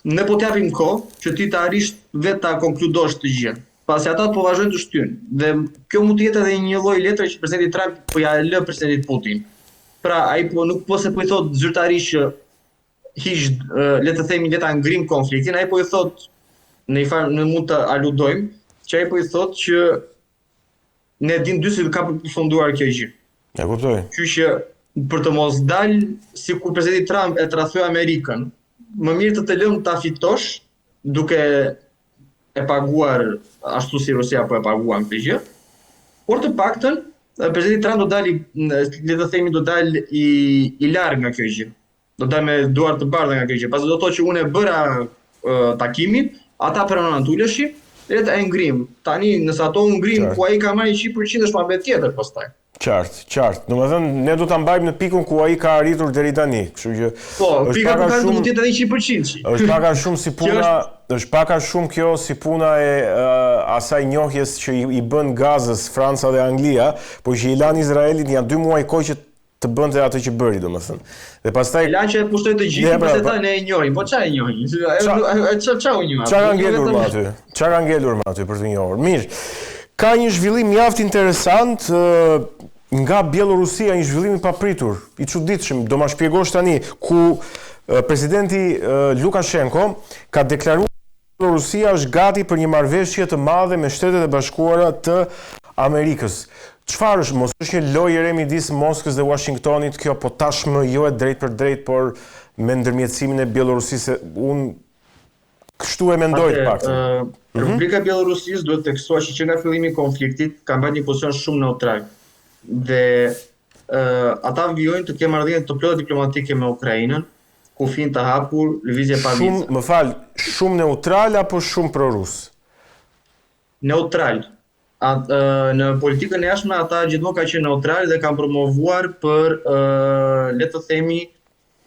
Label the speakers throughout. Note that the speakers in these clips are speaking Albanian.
Speaker 1: ne po t'japim kohë që ti të arrish vetë ta konkludosh të gjë. Pasi ata po vazhdojnë të shtyjnë. Dhe kjo mund të jetë edhe një lloj letre që presidenti Trump po ja lë presidentit Putin. Pra ai po nuk po se po i thot zyrtarisht që le të themi le ta ngrim konfliktin, ai po i thot ne mund të aludojmë që ai po i thot që ne dim dy se ka përfunduar kjo gjë.
Speaker 2: Ja kuptoj.
Speaker 1: Kështu që për të mos dalë sikur presidenti Trump e tradhoi Amerikën, më mirë të lëm ta fitosh duke e paguar ashtu si Rusia po e paguan këtë gjë. Por të paktën presidenti Trump do dali, le të themi, do dal i larg nga kjo gjë. Do dal me duar të bardha nga kjo gjë. Pasi do thotë që unë e bëra takimin, ata pranon tuleshin, le ta ngrim. Tani nëse ato u ngrim ku ai ka marrë 100% është më tjetër pastaj.
Speaker 2: Qartë. Domethënë ne do ta mbajmë në pikun ku ai ka arritur deri tani. Kështu që
Speaker 1: po, pika ka mund të jetë edhe 100%.
Speaker 2: Është pak a shumë si puna, është pak a shumë kjo si puna e asaj njohjes që i bën Gazës Franca dhe Anglia, por që i lan Izraelit janë 2 muaj kohë që të bënte atë që bëri, domethënë. Dhe pastaj
Speaker 1: lan që e pushtoi të gjithë, pse ta ne e njohim. Po çfarë e njohim? Çfarë u njohim?
Speaker 2: Çfarë ngelur më aty? Çfarë ngelur më aty për të njohur? Mirë. Ka një zhvillim mjaft interesant nga Bielorusia, një zhvillim i papritur, i çuditshëm, do ma shpjegosh tani, ku presidenti Lukashenko ka deklaruar se Bielorusia është gati për një marrëveshje të madhe me Shtetet e Bashkuara të Amerikës. Çfarë është, mos është një lojë e midis Moskës dhe Washingtonit kjo, po tashmë jo e drejt për drejt, por me ndërmjetësimin e Bielorusisë, unë kështu e mendoj të paktën.
Speaker 1: Republika e Bielorusisë duhet të theksohet që nga fillimi i konfliktit ka mbajtur një pozicion shumë neutral. Dhe ata vijojnë të kenë marrëdhënie të plota diplomatike me Ukrainën, kufin të hapur, lëvizje pa vizë.
Speaker 2: Më fal, shumë neutral apo shumë prorus?
Speaker 1: Neutral. Në politikën e jashtme ata gjithmonë kanë qenë neutral dhe kanë promovuar për le të themi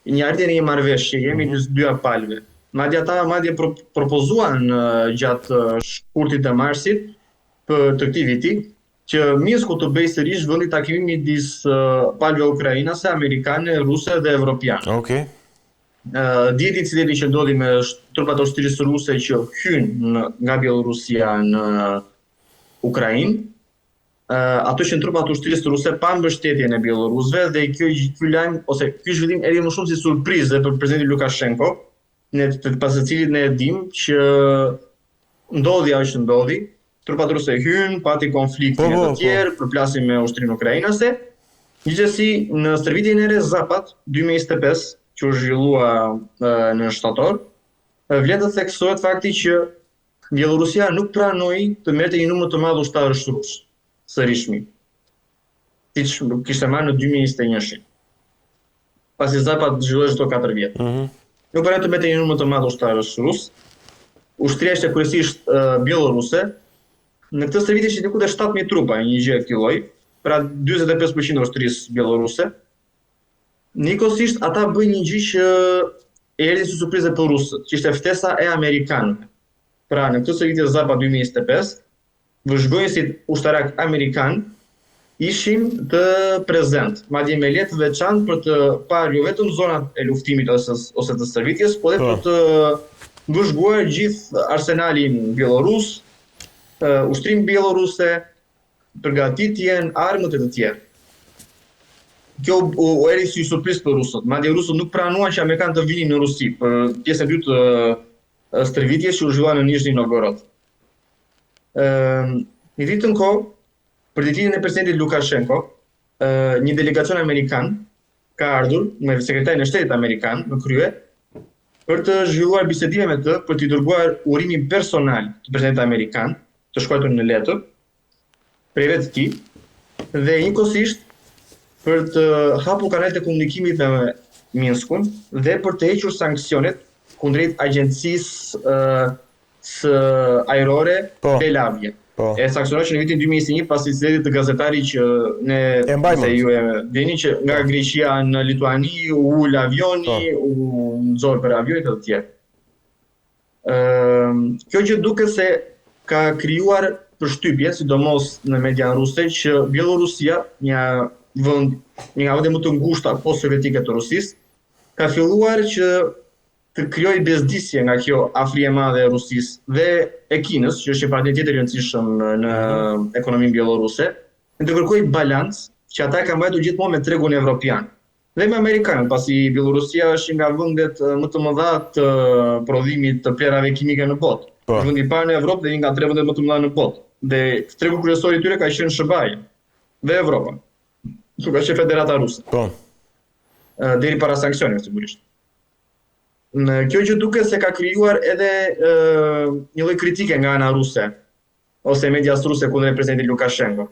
Speaker 1: një ardhje në një marrëveshje, jemi në dy palëve. Madje propozuan gjatë shkurtit të marsit të këtij viti që Minsku të bëjë sërish vendi takimi midis palëve ukrainase, amerikane, ruse dhe evropiane.
Speaker 2: Okej.
Speaker 1: Dieti incidenti që ndodhi me trupat e ushtrisë ruse që hynë nga Bielorusia në Ukrainë, ato që trupat e ushtrisë ruse pa mbështetjen e bielorusëve dhe ky lajm ose ky zhvillim erdhi më shumë si surprizë për presidentin Lukashenko, pas së cilit ne e dim që ndodhi ajo që ndodhi, trupat ruse hynë, pati konflikte të tjerë, përplasin me ushtrinë ukrainase. Gjithsesi, në stërvitjen e re Zapat 2025, që u zhvillua në shtator, vlen të theksohet fakti që Bielorusia nuk pranoi të merrte një numër të madh ushtarësh rus sërish, siç kishte marrë në 2021. Pasi Zapat zhvilloi çdo 4 vjet. Nuk pranoi të merrte një numër të madh ushtarësh rus. Ushtria ishte kryesisht bieloruse. Në këtë stërvitje ishte diku te 7000 trupa, një gjë e këtij lloji, pra 45% e ushtrisë bieloruse. Nikosisht ata bëjnë një gjë që erdhi si surprizë për rusët, që ishte ftesa e amerikanëve. Pra në këtë stërvitje Zapat 2025, vëzhgojnë si ushtarak amerikan ishin të prezent, madje me letë veçantë për të parë jo vetëm zonat e luftimit ose të stërvitjes, por edhe për të vëzhguar gjithë arsenalin bielorus, ushtrim bieloruse, përgatitjen, armët e të tjerë. Kjo u erdhi si surprizë për rusët. Madje rusët nuk pranuan që amerikanët të vinin në Rusi për pjesën e dytë të stërvitjes që u zhvillua në Nizhny Novgorod. Në ditën kohë, për ditën e presidentit Lukashenko, një delegacion amerikan ka ardhur me sekretarin e shtetit amerikan në krye për të zhvilluar bisedime me të, për t'i dërguar urimin personal të presidentit amerikan, të shkruar në letër prej vetë tij, dhe njëkohësisht për të hapur kanalet e komunikimit me Minskun dhe për të hequr sanksionet kundrejt agjencisë së ajrore Belavia. E sanksionuar që në vitin 2021 pas incidenti të gazetari që ne se ju e vini që nga Greqia në Lituani u ul avioni, u nxorr për avionit e të tjerë. Kjo gjë duket se ka krijuar përshtypje, sidomos në media ruse, që Bielorusia, një nga vendet më të ngushta post-sovjetike të Rusisë, ka filluar që të krijojë bezdisje nga kjo afri e madhe e Rusisë dhe e Kinës, që është një partner tjetër i rëndësishëm në ekonominë bieloruse, dhe të kërkojë balancë që ata kanë mbajtur gjithmonë me tregun evropian dhe me amerikanët, pasi Bielorusia është nga vendet më të mëdha të prodhimit të plerave kimike në botë.
Speaker 2: Po.
Speaker 1: Është vendi i parë në Evropë dhe një nga 3 vendet më të mëdha në botë. Dhe tregu kryesor i tyre ka qenë SBA-ja dhe Evropa. Kështu ka qenë Federata Ruse.
Speaker 2: Po.
Speaker 1: Deri para sanksioneve sigurisht. Në kjo që duket se ka krijuar edhe një lloj kritike nga ana ruse ose medias ruse kundër presidentit Lukashenko.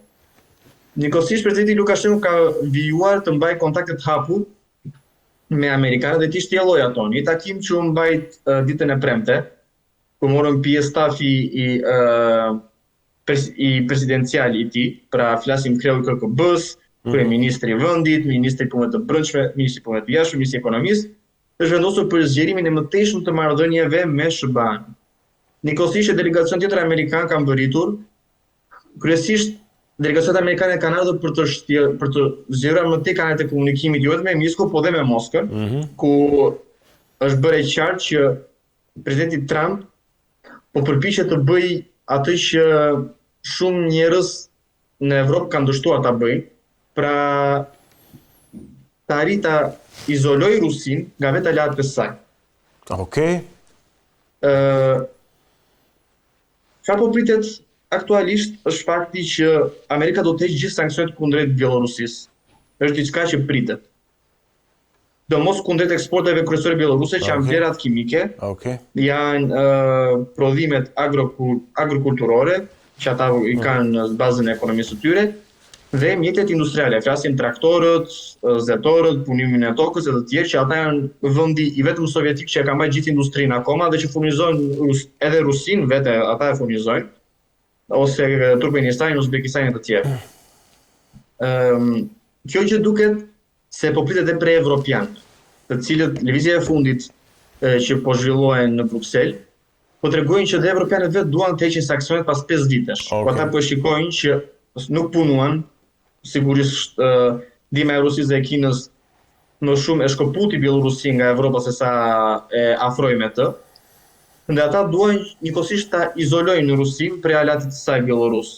Speaker 1: Njëkohësisht presidenti Lukashenko ka vijuar të mbajë kontakte të hapur me amerikanët dhe t'i shtjelloi ato. Një takim që u mbajt ditën e premte, ku morën pjesë stafi i presidencial i tij, pra flasim kreu i KKB-s, kryeministri i vendit, ministri i punëve të brendshme, ministri i punëve të jashtme, ministri i ekonomisë, është vendosur për zgjerimin e mëtejshëm të marrëdhënieve me SBA-n. Njëkohësisht delegacion tjetër amerikan ka mbërritur, kryesisht delegacionet amerikane kanë ardhur për të zgjeruar më tej kanalet e komunikimit jo vetëm me Minskun, por edhe me Moskën, ku është bërë e qartë që presidenti Trump po përpiqet të bëjë atë që shumë njerëz në Evropë kanë dështuar ta bëjnë, pra të arrijë ta izolojë Rusin nga vetë aleatët e saj.
Speaker 2: Okej.
Speaker 1: Çfarë po pritet aktualisht është fakti që Amerika do të heqë gjithë sanksionet kundrejt Bielorusisë. Është diçka që pritet. Do mos kundrejt eksporteve kryesore bieloruse që janë vlerat kimike, janë prodhimet agrokulturore, që ata i kanë në bazën e ekonomisë së tyre, dhe mjetet industriale, flasim traktorët, zetorët, punimin e tokës e të tjerë, që ata janë vendi i vetëm sovjetik që e ka mbajtur gjithë industrinë akoma dhe që furnizojnë edhe Rusin vetë, ata e furnizojnë, ose Turkmenistanin, Uzbekistanin e të tjerë. Kjo që duket se po pritet edhe prej evropianët, të cilët lëvizja e fundit që po zhvillohen në Bruksel, po tregojnë që dhe evropianët vetë duan të heqin sanksionet pas 5 vitesh. Po ata po shikojnë që nuk punuan, sigurisht ndihma e Rusisë dhe e Kinës më shumë e shkëputi Bielorusin nga Evropa se sa e afroi me të. Dhe ata duan njëkohësisht ta izolojnë Rusin prej aleatit të saj bielorus.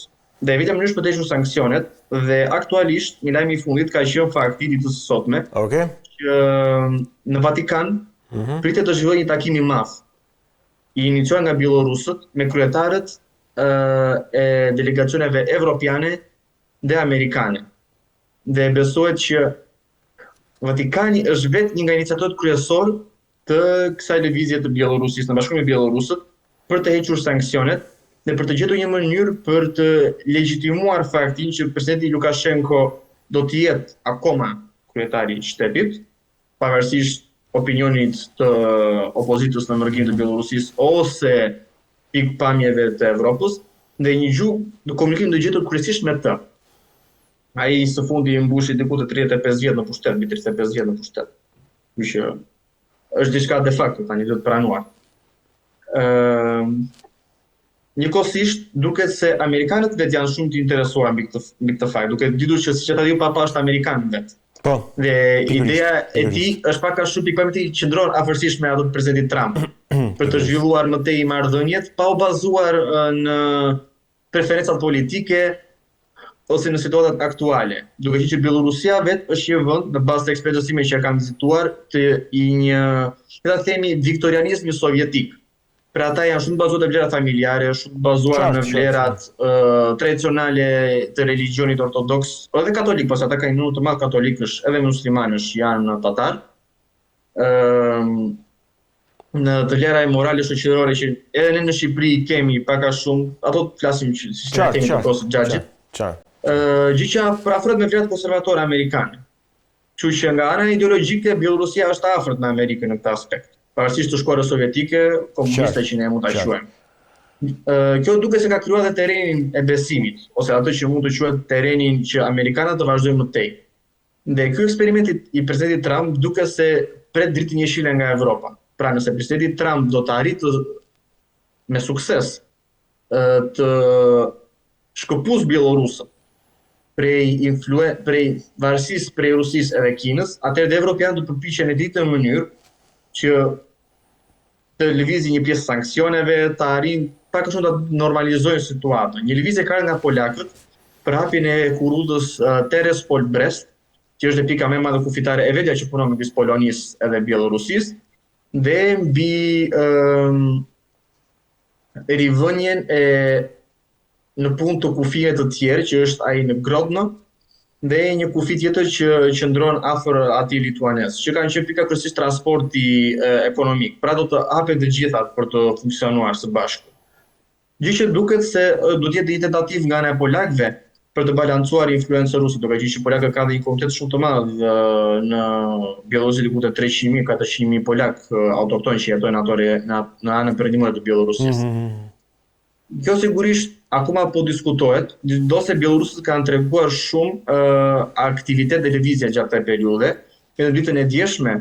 Speaker 1: Dhe vetëm mënyrë për të hequr sanksionet dhe aktualisht një lajm i fundit ka qenë fakti ditës së sotme. Që në Vatikan pritet të zhvillojë një takim i madh i iniciuar nga bielorusët me kryetarët e delegacioneve evropiane dhe amerikane. Dhe besohet që Vatikani është vetë një nga iniciatorët kryesor të kësaj lëvizje të Bielorusisë në bashkëpunim me bielorusët për të hequr sanksionet dhe për të gjetur një mënyrë për të legjitimuar faktin që presidenti Lukashenko do të jetë akoma kryetari i shtetit, pavarësisht opinionit të opozitës në mërgim të Bielorusisë ose pikpamjeve të Evropës, dhe një gjuhë në komunikim të gjetur kryesisht me të. Ai së fundi i mbushi diku të 35 vjet në pushtet, mbi 35 vjet në pushtet. Që është diçka de facto tani do të pranuar. Njëkohësisht duket se amerikanët vetë janë shumë të interesuar mbi këtë fakt, duke ditur që siç ata diu papa është amerikan vetë.
Speaker 2: Po.
Speaker 1: Dhe ideja e tij është pak a shumë pikpamje i qëndron afërsisht me ato të presidentit Trump për të zhvilluar më tej marrëdhëniet pa u bazuar në preferencat politike ose në situatat aktuale. Duke qenë që Bielorusia vetë është një vend në bazë të ekspertëve time që kanë vizituar të një, le ta themi, viktorianizmi sovjetik. Pra ata janë shumë bazuar në vlerat familjare, shumë bazuar në vlerat tradicionale të religionit ortodoks, edhe katolik, pas ata kanë një numër të madh katolikësh, edhe muslimanësh janë tatar. Në të vlera e morale shoqërore që edhe ne në Shqipëri kemi pak a shumë, ato flasim që si kemi në kohë xhaxhit. Gjë që afrohet me vlerat konservatore amerikane. Kështu që nga ana ideologjike Bielorusia është afërt me Amerikën në këtë aspekt. Pavarësisht të shkuarës sovjetike, komuniste që ne mund ta quajmë. Kjo duket se ka krijuar edhe terrenin e besimit, ose atë që mund të quhet terrenin që amerikanët të vazhdojnë më tej. Dhe ky eksperiment i presidentit Trump duket se pret dritën jeshile nga Evropa. Pra nëse presidenti Trump do të arritë me sukses të shkëpus bielorusët prej varësisë prej Rusisë edhe Kinës, atëherë dhe evropianët do përpiqen në ditë në mënyrë që të lëvizin një pjesë sanksioneve, të arrin pak a shumë të normalizojnë situatën. Një lëvizje ka nga polakët për hapjen e kurudës Terespol-Brest, që është pika më e madhe kufitare e vetja që punon midis Polonisë edhe Bielorusisë, dhe mbi rivënien e në punë të kufive të tjerë, që është ai në Grodno, dhe një kufi tjetër që qëndron afër atij lituanes, që kanë qenë pika kryesisht transporti ekonomik. Pra do të hapen të gjitha për të funksionuar së bashku. Gjë që duket se do të jetë një tentativë nga ana e polakëve për të balancuar influencën ruse, duke qenë që polakët kanë një komunitet shumë të madh në Bielorusi, diku te 300.000, 400.000 polak autoktonë që jetojnë atore në anën perëndimore të Bielorusisë. Kjo sigurisht akoma po diskutohet, do se bielorusët kanë treguar shumë aktivitet dhe lëvizje gjatë kësaj periudhe. Në ditën e djeshme,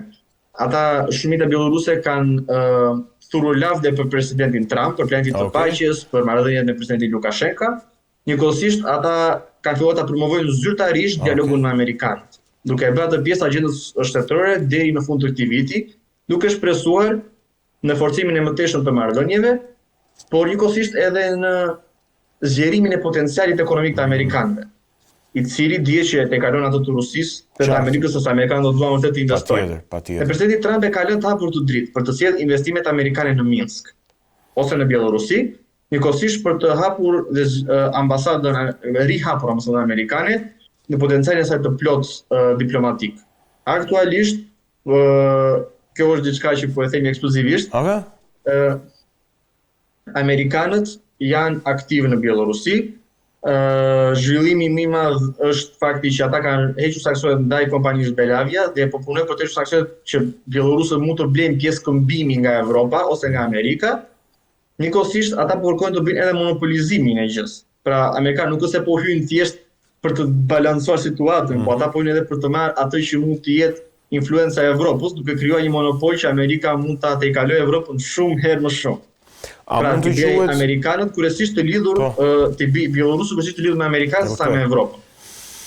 Speaker 1: ata shumica bieloruse kanë thurur lavde për presidentin Trump, për planin të paqes, për marrëdhëniet me presidentin Lukashenko. Njëkohësisht ata kanë filluar ta promovojnë zyrtarisht dialogun me amerikanët, duke bërë atë pjesë agjendës shtetërore deri në fund të këtij viti, duke shpresuar në forcimin e mëtejshëm të marrëdhënieve, por njëkohësisht edhe në zgjerimin e potencialit ekonomik të amerikanëve, i cili dihet që e kalon atë të Rusisë dhe të Amerikës, ose amerikanët do të duan vërtet të investojnë. Dhe presidenti Trump e ka lënë të hapur të dritë për të sjellë investimet amerikane në Minsk ose në Bielorusi, njëkohësisht për të hapur dhe rihapur ambasadën amerikane në potencialin e saj të plotë diplomatik. Aktualisht, kjo është diçka që po e themi ekskluzivisht. Amerikanët janë aktiv në Bielorusi. Zhvillimi më i madh është fakti që ata kanë hequr sanksionet ndaj kompanisë Belavia dhe po punojnë për të hequr sanksionet që bielorusët mund të blejnë pjesë këmbimi nga Evropa ose nga Amerika. Njëkohësisht ata po kërkojnë të bëjnë edhe monopolizimin e gjës. Pra amerikanët nuk është se po hyjnë thjesht për të balancuar situatën, po ata po hyjnë edhe për të marrë atë që mund të jetë influenca e Evropës, duke krijuar një monopol që Amerika mund ta tejkalojë Evropën shumë herë më shumë. Pra të bëjnë amerikanët kryesisht të lidhur, të bielorusët kryesisht të lidhur me amerikanët sa me Evropën.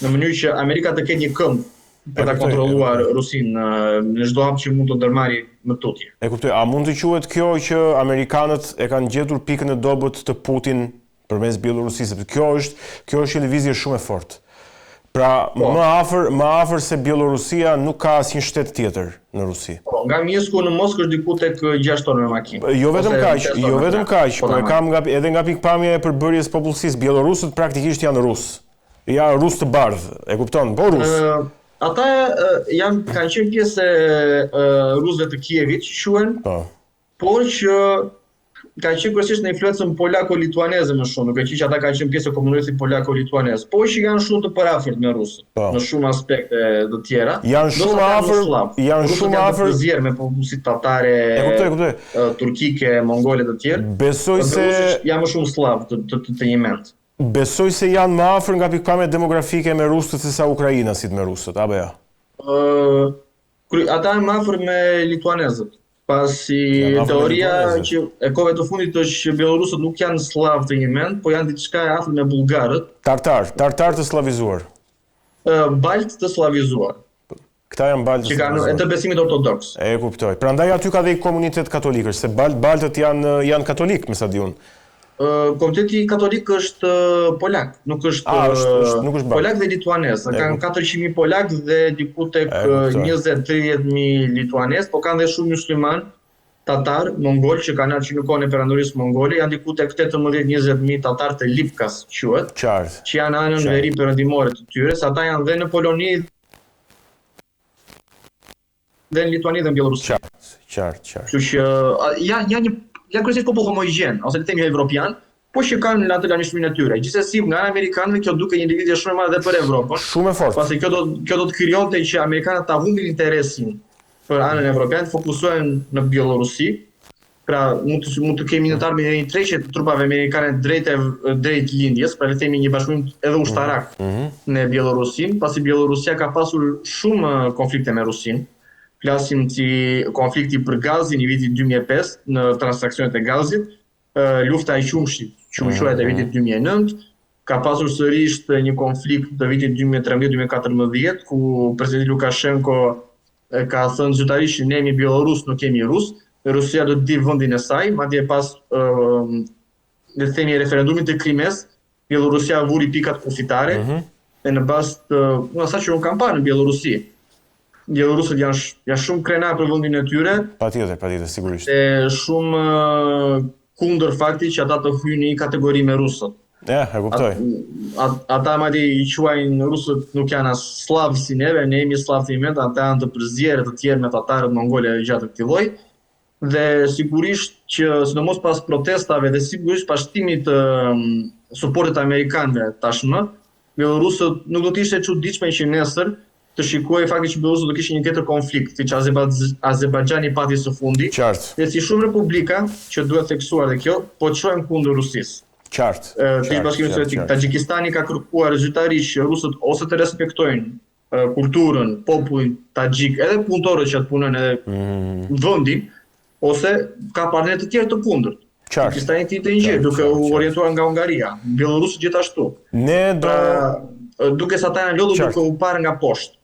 Speaker 1: Në mënyrë që Amerika të ketë një këmbë për ta kontrolluar Rusinë në çdo hap që mund të ndërmarrë më tutje.
Speaker 2: E kuptoj. A mund të quhet kjo që amerikanët e kanë gjetur pikën e dobët të Putin përmes Bielorusisë? Kjo është një lëvizje shumë e fortë. Pra, më afër se Bielorusia nuk ka asnjë shtet tjetër në Rusi.
Speaker 1: Nga Minsku në Moskë është diku tek 6 orë me makinë.
Speaker 2: Jo vetëm kaq, por e kam edhe nga pikpamja e përbërjes popullsisë. Bielorusët praktikisht janë rusë. Ja, rusë të bardhë, e kupton? Po rusë.
Speaker 1: Ata kanë qenë pjesë e rusëve të Kievit, që quhen, por që kanë qenë kryesisht në influencën polako-lituaneze më shumë, duke qenë që ata kanë qenë pjesë e komunitetit polako-lituanez, por që janë shumë të parafërt me rusët në shumë aspekte të tjera.
Speaker 2: Janë shumë afër
Speaker 1: zjerë me popullsitë tatare, turkike, mongole të tjerë.
Speaker 2: Besoj se
Speaker 1: janë më shumë slav të një mend.
Speaker 2: Besoj se janë më afër nga pikpamje demografike me rusët se sa ukrainasit me rusët, apo ja?
Speaker 1: Ata janë më afër me lituanezët. Pasi teoria që e kohëve të fundit është që bielorusët nuk janë slav të një mend, po janë diçka e afër me bullgarët.
Speaker 2: Tartar të slavizuar.
Speaker 1: Balt të slavizuar.
Speaker 2: Këta janë baltë
Speaker 1: që kanë të besimit ortodoks.
Speaker 2: E kuptoj. Prandaj aty ka dhe i komunitet katolik, se baltët janë katolik, me sa di unë.
Speaker 1: Komuniteti katolik është polak, nuk është polak dhe lituanez. Kanë 400.000 polak dhe diku tek 20-30.000 lituanez, po kanë dhe shumë musliman, tatar, mongol, që kanë ardhur në kohën e perandorisë mongole, janë diku tek 18-20.000 tatar të Lipkas, quhet, që janë anën veri perëndimore të tyre, sa ata janë dhe në Poloni dhe në Lituani dhe në Bielorusi.
Speaker 2: Qartë.
Speaker 1: Kështu që janë kryesisht popull homogjen, ose le të themi evropian, po që kanë në atë lanishmërinë e tyre. Gjithsesi, nga ana amerikanëve kjo duket një lëvizje shumë e madhe për Evropën.
Speaker 2: Shumë e fortë.
Speaker 1: Pasi kjo do të krijonte që amerikanët ta humbin interesin për anën evropiane, të fokusohen në Bielorusi. Pra, mund të kemi në të ardhmen një tërheqje të trupave amerikane drejt lindjes, pra le të themi një bashkëpunim edhe ushtarak në Bielorusin, pasi Bielorusia ka pasur shumë konflikte me Rusinë. Flasim si konflikti për gazin i vitit 2005 në transaksionet e gazit, lufta e qumshit, që quhet e vitit 2009, ka pasur sërish një konflikt të vitit 2013-2014, ku presidenti Lukashenko ka thënë zyrtarisht që ne jemi bielorus, nuk jemi rus, Rusia do të di vendin e saj, madje pas le të themi referendumit të Krimes, Bielorusia vuri pikat kufitare dhe në bazë të asaj që unë kam parë në Bielorusi. Bielorusët janë shumë krenar për vendin e tyre.
Speaker 2: Patjetër, sigurisht.
Speaker 1: E shumë kundër faktit që ata të hyjnë në një kategori me rusët.
Speaker 2: Ja, e kuptoj.
Speaker 1: Ata madje i quajnë rusët nuk janë as slavë si neve, ne jemi slavë të imet, ata janë të përzierë të tjerë me tatarët mongolë e gjatë këtij lloji. Dhe sigurisht që sidomos pas protestave dhe sigurisht pas shtimit të suportit amerikanëve tashmë, bielorusët nuk do të ishte e çuditshme që nesër të shikojë fakti që bielorusët do kishin një tjetër konflikt, siç Azerbajxhani pati së fundi.
Speaker 2: Qartë.
Speaker 1: Dhe si shumë republika që duhet theksuar dhe kjo, po çojnë kundër Rusisë.
Speaker 2: Qartë.
Speaker 1: Bashkimi Sovjetik, Taxhikistani ka kërkuar zyrtarisht që rusët ose të respektojnë kulturën, popullin taxhik, edhe punëtorët që atë punojnë edhe vendin, ose ka partnerë të tjerë të kundërt. Taxhikistani të ngjyrë, duke u orientuar nga Hungaria, Bielorusë gjithashtu.
Speaker 2: Ne do
Speaker 1: duke sa ata janë lodhur duke u parë nga poshtë.